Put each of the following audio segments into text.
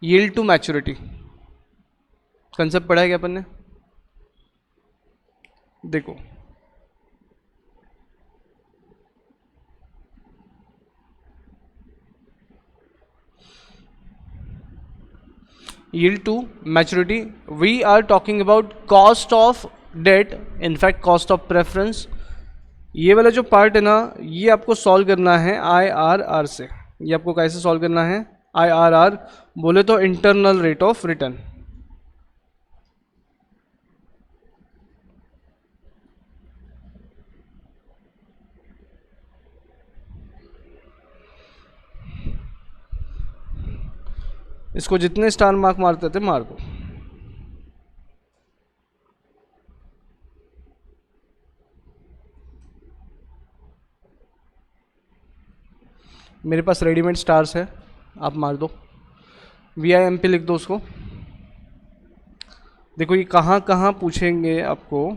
Yield to maturity concept पढ़ा है क्या अपन ने? देखो, yield to maturity, we are talking about cost of debt, in fact cost of preference. ये वाला जो पार्ट है ना, ये आपको सॉल्व करना है IRR से। ये आपको कैसे सॉल्व करना है? IRR बोले तो इंटरनल रेट ऑफ रिटर्न। इसको जितने स्टार मार्क मारते थे मार दो। मेरे पास रेडीमेड स्टार्स है, आप मार दो। VIMP लिख दो उसको। देखो ये कहाँ कहाँ पूछेंगे आपको।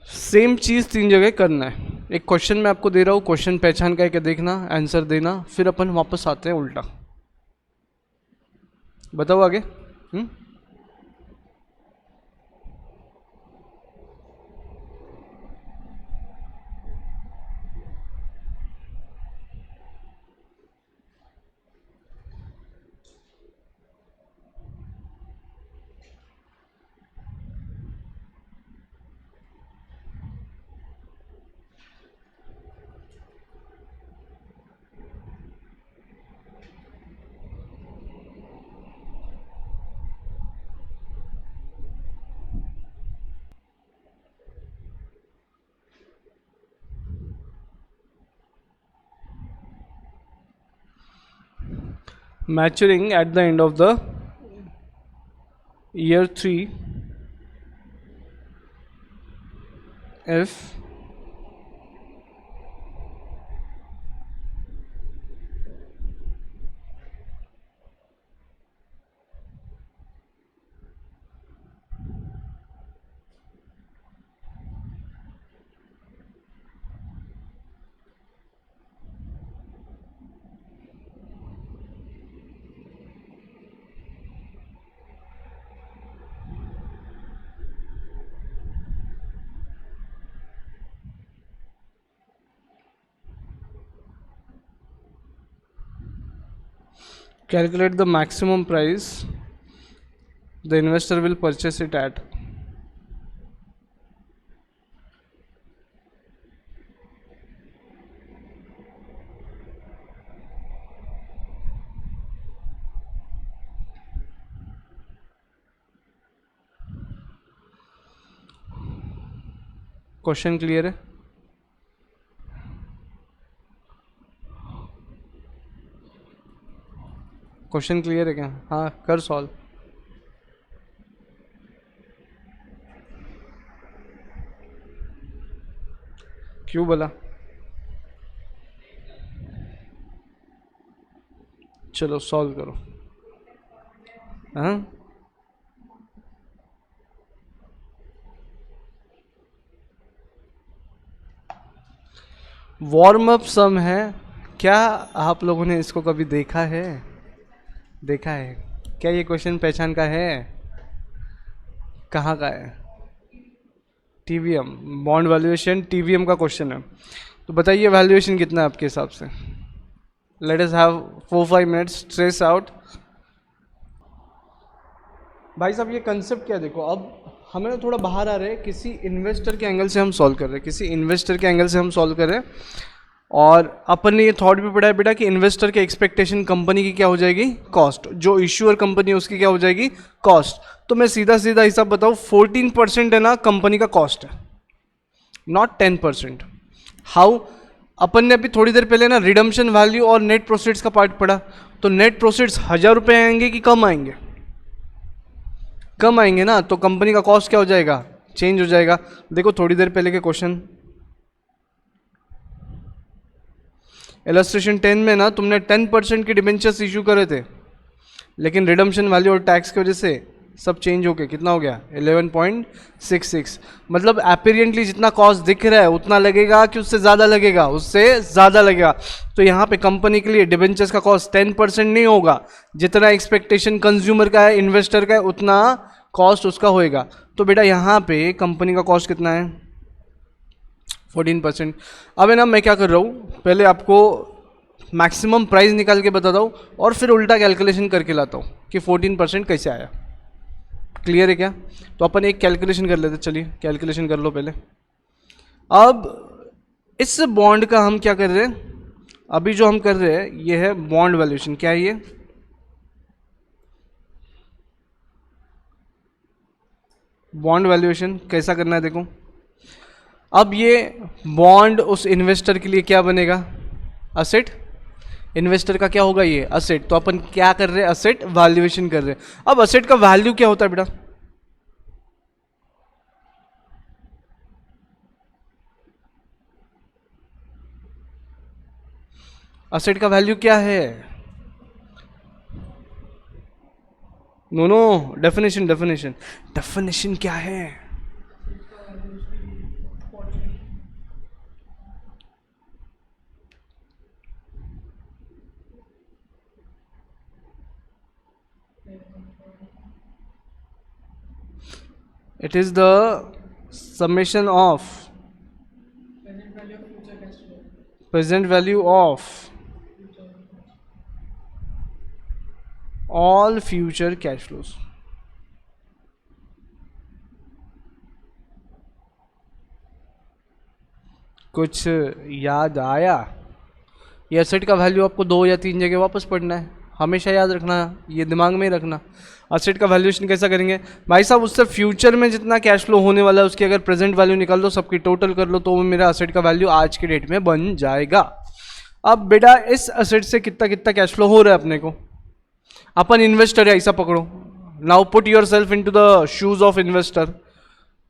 सेम चीज़ 3 जगह करना है। एक क्वेश्चन मैं आपको दे रहा हूँ, क्वेश्चन पहचान करके देखना, आंसर देना, फिर अपन वापस आते हैं उल्टा। बताओ आगे। Maturing at the end of the year 3 if calculate the maximum price the investor will purchase it at। Question clear है? क्वेश्चन क्लियर है क्या? हाँ कर सॉल्व। क्यों बोला? चलो सॉल्व करो। हाँ वार्म अप सम है। क्या आप लोगों ने इसको कभी देखा है? देखा है क्या? ये क्वेश्चन पहचान का है? कहाँ का है? TVM बॉन्ड वैल्यूएशन, TVM का क्वेश्चन है। तो बताइए वैल्यूएशन कितना है आपके हिसाब से? Let us have 4-5 minutes stress out. भाई साहब ये कंसेप्ट क्या, देखो अब हमें ना थोड़ा बाहर आ रहे हैं, किसी इन्वेस्टर के एंगल से हम सॉल्व कर रहे हैं, किसी इन्वेस्टर के एंगल से हम सॉल्व कर रहे हैं। और अपन ने ये थॉट भी पढ़ा है बेटा कि इन्वेस्टर के एक्सपेक्टेशन कंपनी की क्या हो जाएगी? कॉस्ट। जो इश्यूअर कंपनी है उसकी क्या हो जाएगी? कॉस्ट। तो मैं सीधा सीधा हिसाब बताऊँ, 14% है ना कंपनी का कॉस्ट है, नॉट 10%। हाउ? अपन ने अभी थोड़ी देर पहले ना रिडम्पशन वैल्यू और नेट प्रोसीड्स का पार्ट पढ़ा, तो नेट प्रोसीड्स 1000 रुपये आएंगे कि कम आएंगे? कम आएंगे ना, तो कंपनी का कॉस्ट क्या हो जाएगा? चेंज हो जाएगा। देखो थोड़ी देर पहले के क्वेश्चन, इलस्ट्रेशन 10 में ना तुमने 10% के डिबेंचर्स इशू करे थे, लेकिन रिडम्पशन वैल्यू और टैक्स की वजह से सब चेंज हो गया, कितना हो गया? 11.66। मतलब एपेरेंटली जितना कॉस्ट दिख रहा है उतना लगेगा कि उससे ज़्यादा लगेगा? उससे ज़्यादा लगेगा। तो यहाँ पे कंपनी के लिए डिबेंचर्स का कॉस्ट 10% नहीं होगा, जितना एक्सपेक्टेशन कंज्यूमर का है, इन्वेस्टर का है, उतना कॉस्ट उसका होएगा। तो बेटा यहाँ पे कंपनी का कॉस्ट कितना है? 14%। अब है ना, मैं क्या कर रहा हूँ, पहले आपको मैक्सिमम प्राइस निकाल के बताता हूँ और फिर उल्टा कैलकुलेशन करके लाता हूँ कि 14% कैसे आया। क्लियर है क्या? तो अपन एक कैलकुलेशन कर लेते, चलिए कैलकुलेशन कर लो पहले। अब इस बॉन्ड का हम क्या कर रहे हैं, अभी जो हम कर रहे हैं ये है बॉन्ड वैल्यूएशन। क्या है ये? बॉन्ड वैल्यूएशन कैसा करना है देखो। अब ये बॉन्ड उस इन्वेस्टर के लिए क्या बनेगा? असेट। इन्वेस्टर का क्या होगा? ये असेट। तो अपन क्या कर रहे हैं? असेट वैल्यूएशन कर रहे हैं। अब असेट का वैल्यू क्या होता है बेटा? असेट का वैल्यू क्या है? No no, definition definition definition क्या है? It is the summation of present value of all future cash flows. कुछ याद आया? ये एसेट का वैल्यू आपको 2 या 3 जगह वापस पढ़ना है, हमेशा याद रखना, ये दिमाग में ही रखना। असेट का वैल्यूएशन कैसा करेंगे भाई साहब? उससे फ्यूचर में जितना कैश फ्लो होने वाला है उसकी अगर प्रेजेंट वैल्यू निकाल दो, सबकी टोटल कर लो, तो वो मेरा असेट का वैल्यू आज के डेट में बन जाएगा। अब बेटा इस असेट से कितना कितना कैश फ्लो हो रहा है अपने को? अपन इन्वेस्टर है ऐसा पकड़ो। Now put yourself into the shoes of investor.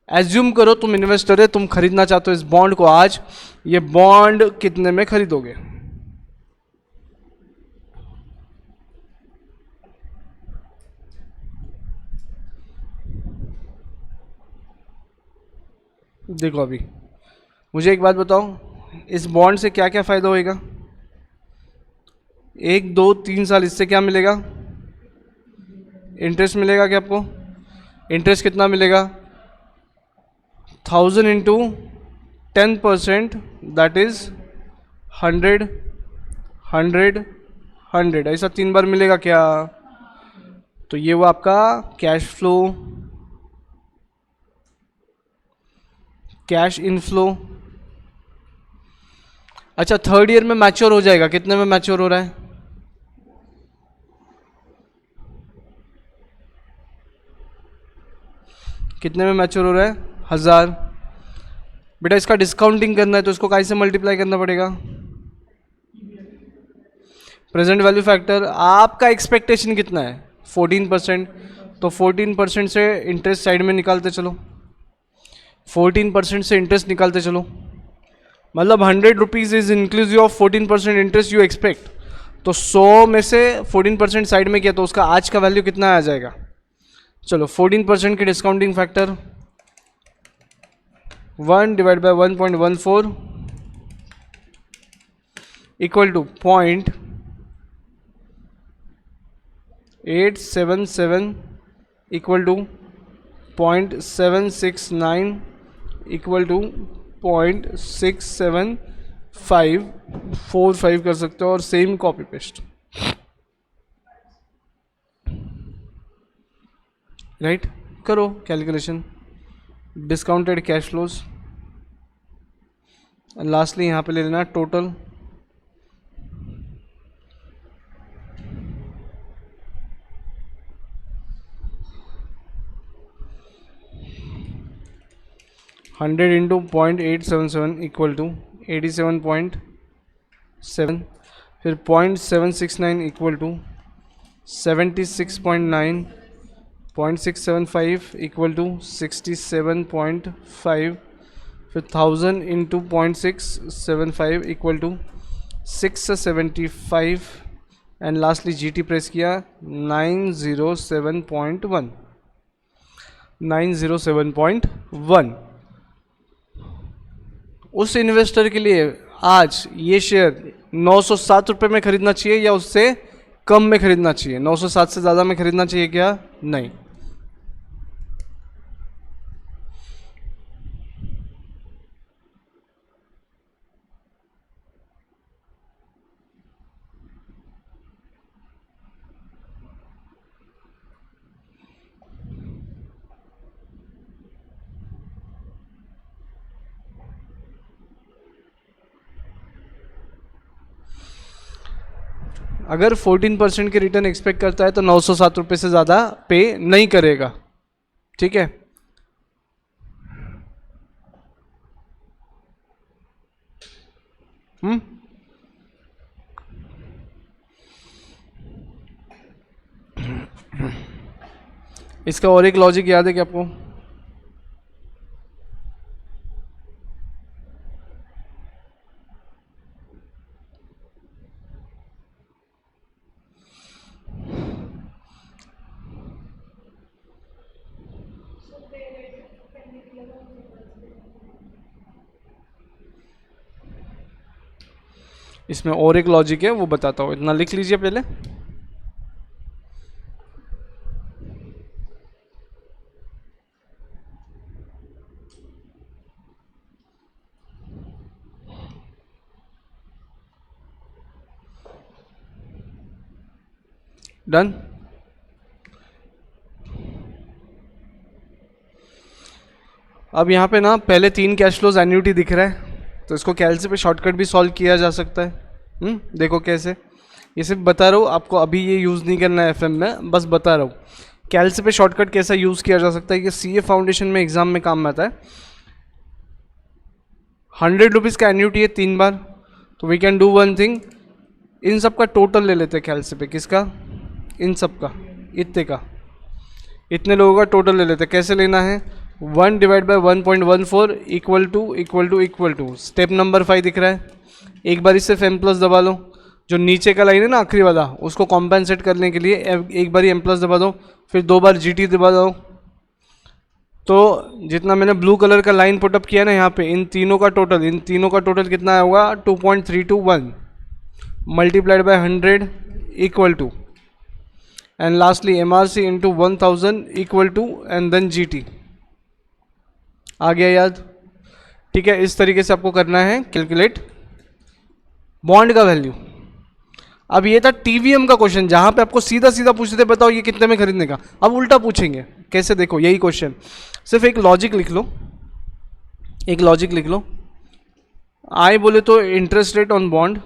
Assume करो तुम इन्वेस्टर है, तुम खरीदना चाहते हो इस बॉन्ड को आज। ये बॉन्ड कितने में खरीदोगे? देखो अभी मुझे एक बात बताओ, इस बॉन्ड से क्या क्या फ़ायदा होएगा? 1 2 3 साल इससे क्या मिलेगा? इंटरेस्ट मिलेगा क्या आपको? इंटरेस्ट कितना मिलेगा? 1000 इंटू 10%, दैट इज 100 100 100, ऐसा 3 बार मिलेगा क्या? तो ये वो आपका कैश फ्लो, कैश इनफ्लो। अच्छा, थर्ड ईयर में मैच्योर हो जाएगा। कितने में मैच्योर हो रहा है? कितने में मैच्योर हो रहा है? 1000। बेटा इसका डिस्काउंटिंग करना है तो इसको कैसे मल्टीप्लाई करना पड़ेगा? Present value factor. आपका एक्सपेक्टेशन कितना है? 14%। तो 14% से इंटरेस्ट साइड में निकालते चलो, 14% से इंटरेस्ट निकालते चलो। मतलब 100 rupees is inclusive of 14% interest you expect. तो 100 में से 14% साइड में किया तो उसका आज का वैल्यू कितना आ जाएगा? चलो 14% के discounting factor 1 divide by 1.14 equal to 0.877 equal to 0.769 equal to 0.67545 कर सकते हो और सेम कॉपी पेस्ट, राइट? करो calculation discounted cash flows. Lastly यहाँ पे ले लेना total. Hundred into 0.877 equal to 87.5 7, फिर 0.769 इक्वल टू 76.9, 0.675 इक्वल टू 67.5, फिर 1000 into 0.675 equal to 675, and lastly GT press किया 907.1, 907.1। उस इन्वेस्टर के लिए आज ये शेयर 907 रुपये में खरीदना चाहिए या उससे कम में खरीदना चाहिए? 907 से ज़्यादा में खरीदना चाहिए क्या? नहीं। अगर 14% के रिटर्न एक्सपेक्ट करता है तो 907 रुपये से ज़्यादा पे नहीं करेगा, ठीक है। इसका और एक लॉजिक याद है क्या आपको? इसमें और एक लॉजिक है, वो बताता हूँ, इतना लिख लीजिए पहले। डन। अब यहाँ पे ना पहले 3 कैश फ्लोज एन्युटी दिख रहा है, तो इसको कैलसी पे शॉर्टकट भी सॉल्व किया जा सकता है। देखो कैसे, ये सिर्फ बता रहा हूँ आपको, अभी ये यूज़ नहीं करना है FM में, बस बता रहा हूँ कैलसी पे शॉर्टकट कैसा यूज़ किया जा सकता है। कि CA फाउंडेशन में एग्जाम में काम में आता है। 100 रुपीज़ का एन्युटी है 3 बार, तो we can do one thing, इन सब का टोटल ले लेते हैं कैलसी पे। किसका? इन सब का, इतने का, इतने लोगों का टोटल ले लेते हैं। कैसे लेना है? 1 divide by 1.14 equal to step number 5 दिख रहा है, एक बार सिर्फ M+ दबा लो। जो नीचे का लाइन है ना आखिरी वाला, उसको कॉम्पेंसेट करने के लिए एक बार M+ दबा दो, फिर 2 बार GT दबा दो। तो जितना मैंने ब्लू कलर का लाइन पुटअप किया ना यहाँ पे, इन तीनों का टोटल कितना होगा? 2.321 multiplied by 100 equal to, and lastly MRC into 1000 equal to, and then GT। आ गया याद? ठीक है, इस तरीके से आपको करना है कैलकुलेट बॉन्ड का वैल्यू। अब ये था TVM का क्वेश्चन, जहां पे आपको सीधा सीधा पूछते थे बताओ ये कितने में खरीदने का। अब उल्टा पूछेंगे, कैसे? देखो यही क्वेश्चन, सिर्फ एक लॉजिक लिख लो, आई बोले तो interest rate on bond,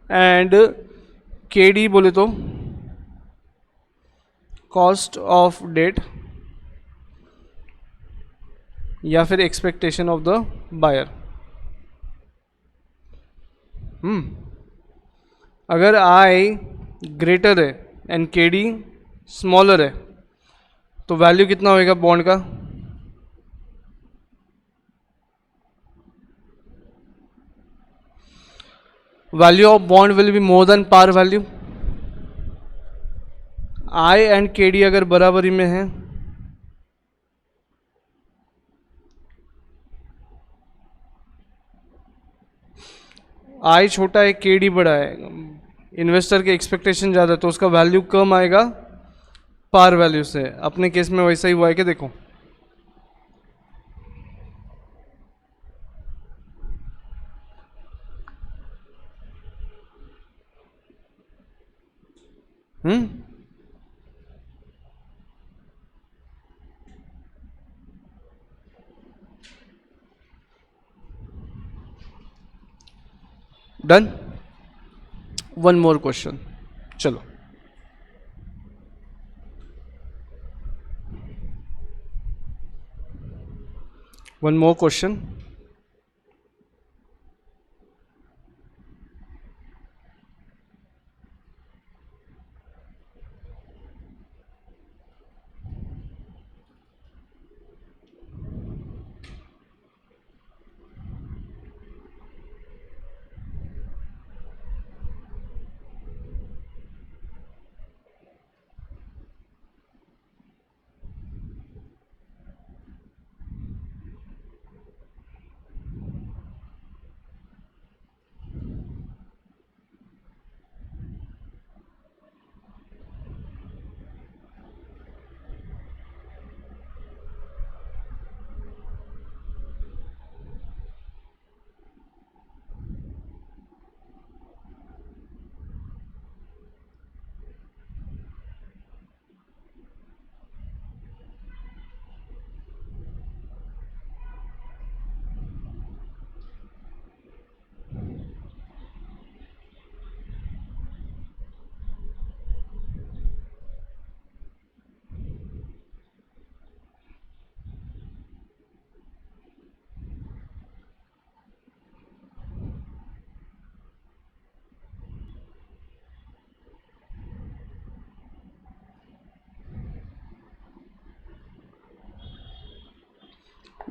and KD बोले तो कॉस्ट ऑफ डेट या फिर एक्सपेक्टेशन ऑफ द बायर। अगर आई ग्रेटर है एंड KD स्मॉलर है तो वैल्यू कितना होएगा बॉन्ड का? Value of bond will be more than par value. I and KD अगर बराबरी में है आई छोटा है KD बड़ा है, इन्वेस्टर के एक्सपेक्टेशन ज़्यादा है, तो उसका वैल्यू कम आएगा पार वैल्यू से। अपने केस में वैसा ही हुआ है कि देखो डन। वन मोर क्वेश्चन, चलो। One more question.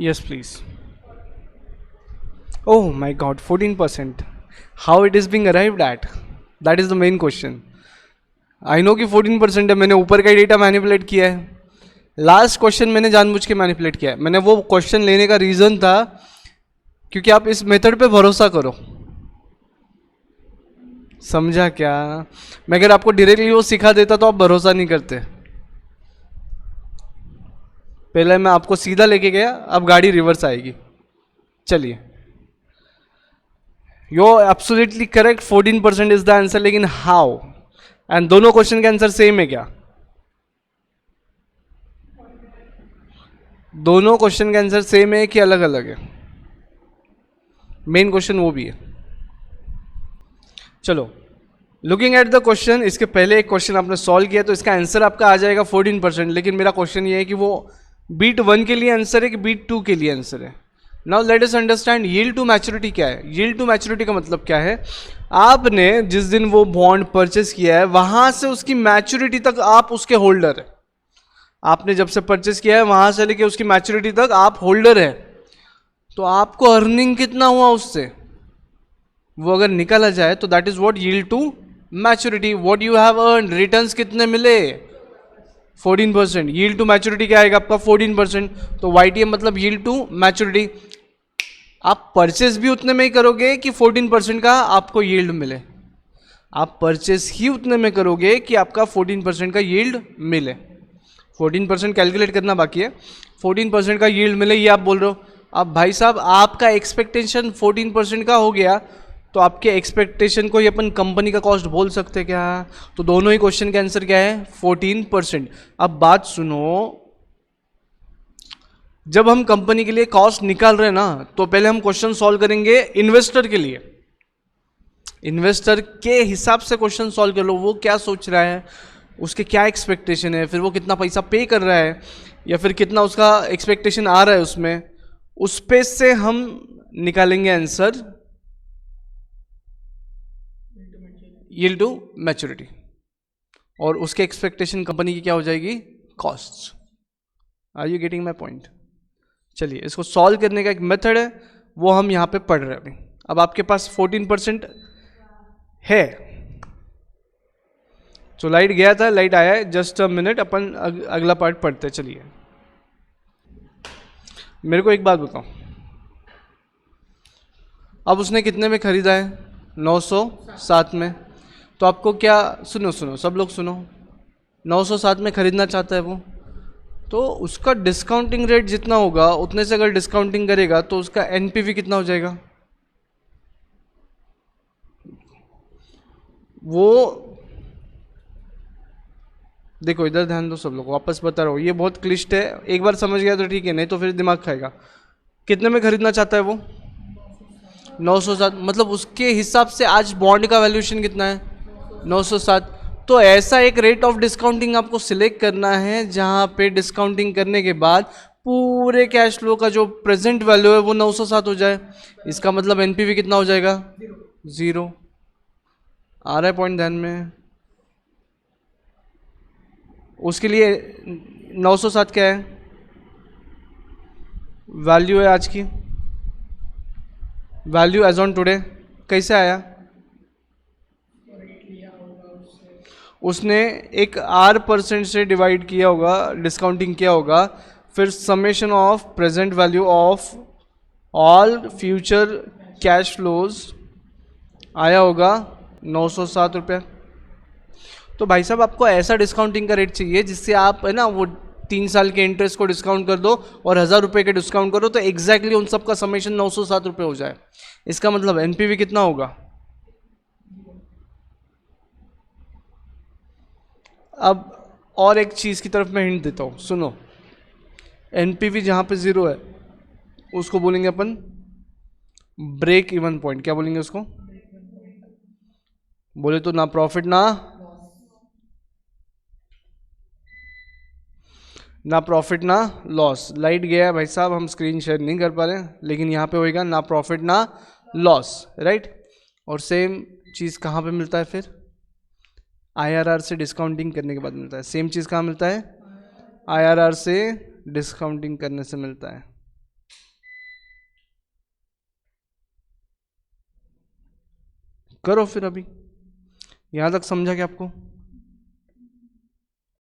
Yes, please. Oh my God, 14%. How it is being arrived at? That is the main question. I know कि 14% है, मैंने ऊपर का डेटा मैनिपुलेट किया है. लास्ट क्वेश्चन मैंने जानबूझ के मैनिपुलेट किया है. मैंने वो क्वेश्चन लेने का रीज़न था क्योंकि आप इस मेथड पे भरोसा करो. समझा क्या? मैं अगर आपको डायरेक्टली वो सिखा देता तो आप भरोसा नहीं करते. पहले मैं आपको सीधा लेके गया, अब गाड़ी रिवर्स आएगी. चलिए, you absolutely correct, 14% is the answer. लेकिन हाउ? एंड दोनों क्वेश्चन के आंसर सेम है क्या? दोनों क्वेश्चन के आंसर सेम है कि अलग अलग है? मेन क्वेश्चन वो भी है. चलो, लुकिंग एट द क्वेश्चन, इसके पहले एक क्वेश्चन आपने सॉल्व किया तो इसका आंसर आपका आ जाएगा 14%. लेकिन मेरा क्वेश्चन ये है कि वो बीट 1 के लिए आंसर है कि बीट 2 के लिए आंसर है. Now let us understand yield to maturity क्या है. यील्ड टू मैच्योरिटी का मतलब क्या है? आपने जिस दिन वो बॉन्ड परचेस किया है वहां से उसकी मैच्योरिटी तक आप उसके होल्डर है. आपने जब से परचेस किया है वहां से लेके उसकी मैच्योरिटी तक आप होल्डर है. तो आपको अर्निंग कितना हुआ उससे, वो अगर निकाला जाए तो that is what yield to maturity. What you have earn, returns कितने मिले? 14%. यील्ड टू मैच्योरिटी क्या आएगा आपका? 14%. तो YTM मतलब यील्ड टू मैच्योरिटी. आप परचेस भी उतने में ही करोगे कि 14% का आपको यील्ड मिले? आप परचेस ही उतने में करोगे कि आपका 14% का यील्ड मिले. 14% कैलकुलेट करना बाकी है, 14% का यील्ड मिले ये आप बोल रहे हो. अब भाई साहब आपका एक्सपेक्टेशन 14% का हो गया तो आपके एक्सपेक्टेशन को ही अपन कंपनी का कॉस्ट बोल सकते क्या? तो दोनों ही क्वेश्चन का आंसर क्या है? 14%. अब बात सुनो, जब हम कंपनी के लिए कॉस्ट निकाल रहे हैं ना तो पहले हम क्वेश्चन सॉल्व करेंगे इन्वेस्टर के लिए. इन्वेस्टर के हिसाब से क्वेश्चन सॉल्व कर लो. वो क्या सोच रहा है, उसके क्या एक्सपेक्टेशन है, फिर वो कितना पैसा पे कर रहा है या फिर कितना उसका एक्सपेक्टेशन आ रहा है उसमें, उस पे से हम निकालेंगे आंसर यील्ड टू मैच्योरिटी. और उसके एक्सपेक्टेशन कंपनी की क्या हो जाएगी? Cost. Are you getting my point? चलिए, इसको सॉल्व करने का एक मेथड है वो हम यहाँ पे पढ़ रहे हैं अभी. अब आपके पास 14% है. तो लाइट गया था, लाइट आया है, जस्ट अ मिनट, अपन अगला पार्ट पढ़ते हैं. चलिए, मेरे को एक बात बताओ, अब उसने कितने में खरीदा है? 907 में. तो आपको क्या, सुनो सुनो सब लोग सुनो, 907 में खरीदना चाहता है वो, तो उसका डिस्काउंटिंग रेट जितना होगा उतने से अगर डिस्काउंटिंग करेगा तो उसका एनपीवी कितना हो जाएगा? वो देखो, इधर ध्यान दो सब लोग, वापस बता रहा हूँ, ये बहुत क्लिष्ट है. एक बार समझ गया तो ठीक है, नहीं तो फिर दिमाग खाएगा. कितने में खरीदना चाहता है वो? 907. मतलब उसके हिसाब से आज बॉन्ड का वैल्यूएशन कितना है? 907. तो ऐसा एक रेट ऑफ डिस्काउंटिंग आपको सिलेक्ट करना है जहां पे डिस्काउंटिंग करने के बाद पूरे कैश फ्लो का जो प्रेजेंट वैल्यू है वो 907 हो जाए, इसका मतलब एनपीवी कितना हो जाएगा? 0। आ रहा है पॉइंट ध्यान में? उसके लिए 907 क्या है? वैल्यू है आज की, वैल्यू एज ऑन टुडे। कैसे आया? उसने एक R% से डिवाइड किया होगा, डिस्काउंटिंग किया होगा, फिर summation of present value of all future cash flows आया होगा 907 रुपये। तो भाई साहब आपको ऐसा डिस्काउंटिंग का रेट चाहिए जिससे आप है ना वो 3 साल के इंटरेस्ट को डिस्काउंट कर दो और 1000 रुपये के डिस्काउंट करो तो एग्जैक्टली उन सब का समेशन 907 रुपये हो जाए। इसका मतलब एनपीवी कितना होगा? अब और एक चीज़ की तरफ मैं हिंट देता हूँ, सुनो। एनपीवी जहाँ पे 0 है उसको बोलेंगे अपन ब्रेक इवन पॉइंट। क्या बोलेंगे उसको? बोले तो ना प्रॉफिट ना प्रॉफिट ना लॉस। लाइट गया है भाई साहब, हम स्क्रीन शेयर नहीं कर पा रहे हैं, लेकिन यहाँ पे होएगा ना प्रॉफिट ना लॉस, राइट। और सेम चीज़ कहाँ पे मिलता है फिर? आईआरआर से डिस्काउंटिंग करने के बाद मिलता है। सेम चीज़ कहाँ मिलता है? आईआरआर से डिस्काउंटिंग करने से मिलता है। करो फिर, अभी यहाँ तक समझा क्या आपको?